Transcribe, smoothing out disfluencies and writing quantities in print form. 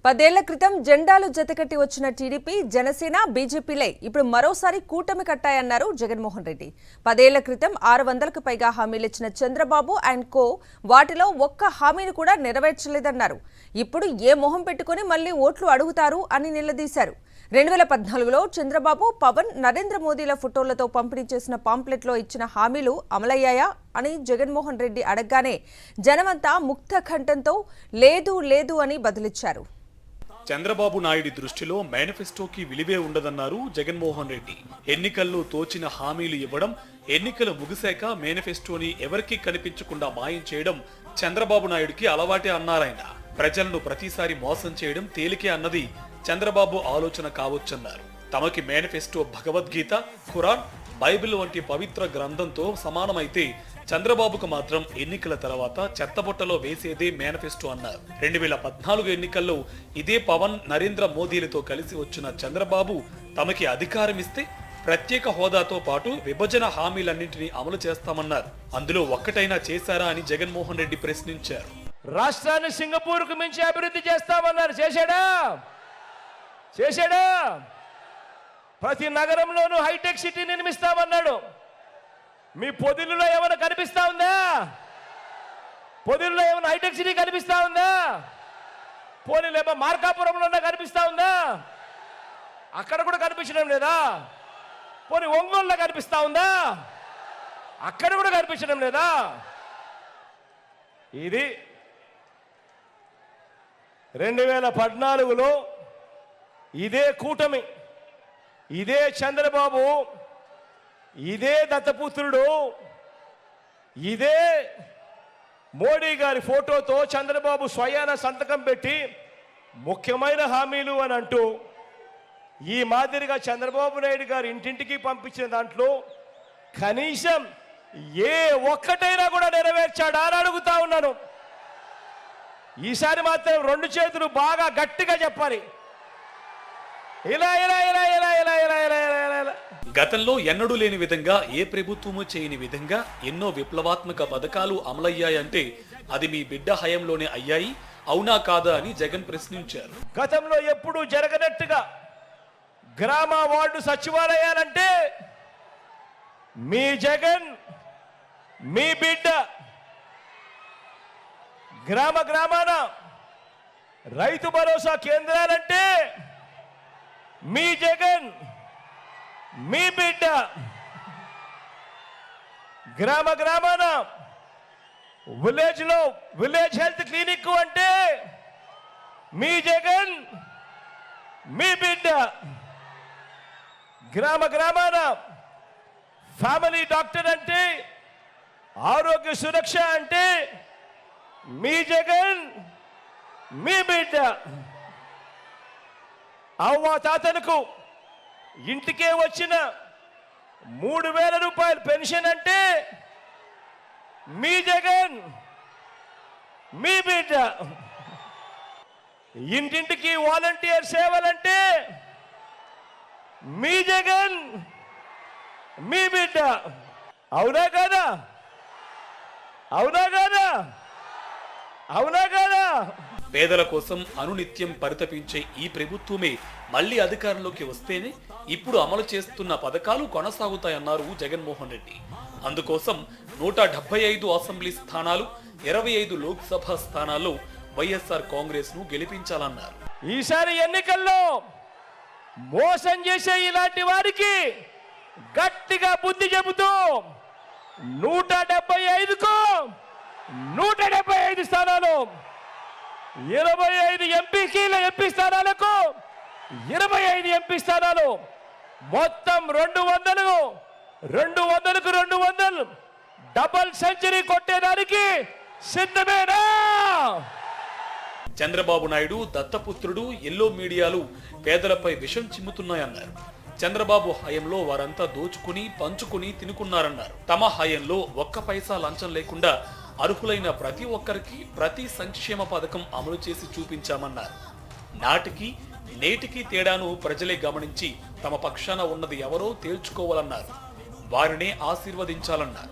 10 ఏళ్ల క్రితం జెండాలు జతకట్టి వచ్చిన టీడీపీ, జనసేన, బీజేపీలే ఇప్పుడు మరోసారి కూటమి కట్టాయన్నారు జగన్మోహన్ రెడ్డి. 10 ఏళ్ల క్రితం 600కు పైగా హామీలిచ్చిన చంద్రబాబు అండ్ కో వాటిలో ఒక్క హామీని కూడా నెరవేర్చలేదన్నారు. ఇప్పుడు ఏ మొహం పెట్టుకుని మళ్లీ ఓట్లు అడుగుతారు అని నిలదీశారు. 2014లో చంద్రబాబు, పవన్, నరేంద్ర మోదీల ఫోటోలతో పంపిణీ చేసిన పాంప్లెట్లో ఇచ్చిన హామీలు అమలయ్యాయా అని జగన్మోహన్ రెడ్డి అడగగానే జనమంతా ముక్త కంఠంతో లేదు లేదు అని బదులిచ్చారు. చంద్రబాబు నాయుడి దృష్టిలో మేనిఫెస్టోకి విలువే ఉండదన్నారు జగన్మోహన్ రెడ్డి. ఎన్నికల్లో తోచిన హామీలు ఇవ్వడం, ఎన్నికలు ముగిశాక మేనిఫెస్టోని ఎవరికీ కనిపించకుండా మాయం చేయడం చంద్రబాబు నాయుడికి అలవాటే అన్నారాయన. ప్రజలను ప్రతిసారి మోసం చేయడం తేలికే అన్నది చంద్రబాబు ఆలోచన కావచ్చన్నారు. తమకి మేనిఫెస్టో భగవద్గీత, ఖురాన్, బైబిల్ వంటి పవిత్ర గ్రంథంతో సమానమైతే చంద్రబాబుకు మాత్రం ఎన్నికల తర్వాత చెత్తబుట్టలో వేసేదే మేనిఫెస్టో అన్నారు. 2014 ఎన్నికల్లో ఇదే పవన్, నరేంద్ర మోదీలతో కలిసి వచ్చిన చంద్రబాబు తమకి అధికారం ఇస్తే ప్రత్యేక హోదాతో పాటు విభజన హామీలన్నింటినీ అమలు చేస్తామన్నారు. అందులో ఒక్కటైనా చేశారా అని జగన్మోహన్ రెడ్డి ప్రశ్నించారు. రాష్ట్రాన్ని సింగపూర్కు మించి అభివృద్ధి చేస్తామన్నారు. చేశాడా? ప్రతి నగరంలోనూ హైటెక్ సిటీ నిర్మిస్తామన్నాడు. మీ పొదిల్లో ఏమైనా కనిపిస్తా ఉందా? పొదిల్లో ఏమైనా హైటెక్ సిటీ కనిపిస్తా ఉందా? పోనీలేమో మార్కాపురంలో కనిపిస్తా ఉందా? అక్కడ కూడా కనిపించడం లేదా? పోనీ ఒంగోలులో కనిపిస్తా ఉందా? అక్కడ కూడా కనిపించడం లేదా? ఇది 2014లో ఇదే కూటమి, ఇదే చంద్రబాబు, ఇదే దత్తపుత్రుడు, ఇదే మోడీ గారి ఫోటోతో చంద్రబాబు స్వయాన సంతకం పెట్టి ముఖ్యమైన హామీలు అని అంటూ ఈ మాదిరిగా చంద్రబాబు నాయుడు గారు ఇంటింటికి పంపించిన దాంట్లో కనీసం ఏ ఒక్కటైనా కూడా నెరవేర్చాడా అని అడుగుతా ఉన్నాను. ఈసారి మాత్రం 2 చేతులు బాగా గట్టిగా చెప్పాలి. ఇలా ఇలా ఇలా ఇలా ఇలా ఇలా ఇలా ఇలా. గతంలో ఎన్నడూ లేని విధంగా, ఏ ప్రభుత్వము చేయని విధంగా ఎన్నో విప్లవాత్మక పథకాలు అమలయ్యాయంటే అది మీ బిడ్డ హయాంలోనే అయ్యాయి, అవునా కాదా అని జగన్ ప్రశ్నించారు. గతంలో ఎప్పుడు జరగనట్టుగా గ్రామ వార్డు సచివాలయాలంటే మీ జగన్, మీ బిడ్డ. గ్రామాన రైతు భరోసా కేంద్రాలంటే మీ జగన్, మీ బిడ్డ. గ్రామాన విలేజ్ హెల్త్ క్లినిక్ అంటే మీ జగన్, మీ బిడ్డ. గ్రామాన ఫ్యామిలీ డాక్టర్ అంటే, ఆరోగ్య సురక్ష అంటే మీ జగన్, మీ బిడ్డ. అవ్వ తాతలకు ఇంటికే వచ్చిన 3000 రూపాయలు పెన్షన్ అంటే మీ జగన్, మీ బిడ్డ. ఇంటింటికి వాలంటీర్ సేవలంటే మీ జగన్, మీ బిడ్డ. అవునా కాదా? పేదల కోసం అనునిత్యం పరితపించే ఈ ప్రభుత్వమే మళ్లీ అధికారంలోకి వస్తేనే ఇప్పుడు అమలు చేస్తున్న పథకాలు కొనసాగుతాయన్నారు జగన్మోహన్ రెడ్డి. అందుకోసం 175 అసెంబ్లీ స్థానాలు, 25 లోక్సభ స్థానాల్లో వైఎస్ఆర్ కాంగ్రెస్ ను గెలిపించాలన్నారు. ఈసారి ఎన్నికల్లో మోసం చేసే ఇలాంటి వారికి గట్టిగా బుద్ధి చెబుతూ 175కు 175 స్థానాలు, 25 ఎంపీ స్థానాలకు 25 ఎంపీ స్థానాలు, మొత్తం 200కు 200 డబల్ సెంచరీ కొట్టేదానికి సిద్ధమేనా? చంద్రబాబు నాయుడు దత్తపుత్రుడు, ఎల్లో మీడియాలు పేదలపై విషం చిమ్ముతున్నాయన్నారు. చంద్రబాబు హయంలో వారంతా దోచుకుని, పంచుకుని తినుకున్నారన్నారు. తమ హయంలో ఒక్క పైసా లంచం లేకుండా అర్హులైన ప్రతి ఒక్కరికి ప్రతి సంక్షేమ పథకం అమలు చేసి చూపించామన్నారు. నాటికి నేటికి తేడాను ప్రజలే గమనించి తమ పక్షాన ఉన్నది ఎవరో తేల్చుకోవాలన్నారు. వారినే ఆశీర్వదించాలన్నారు.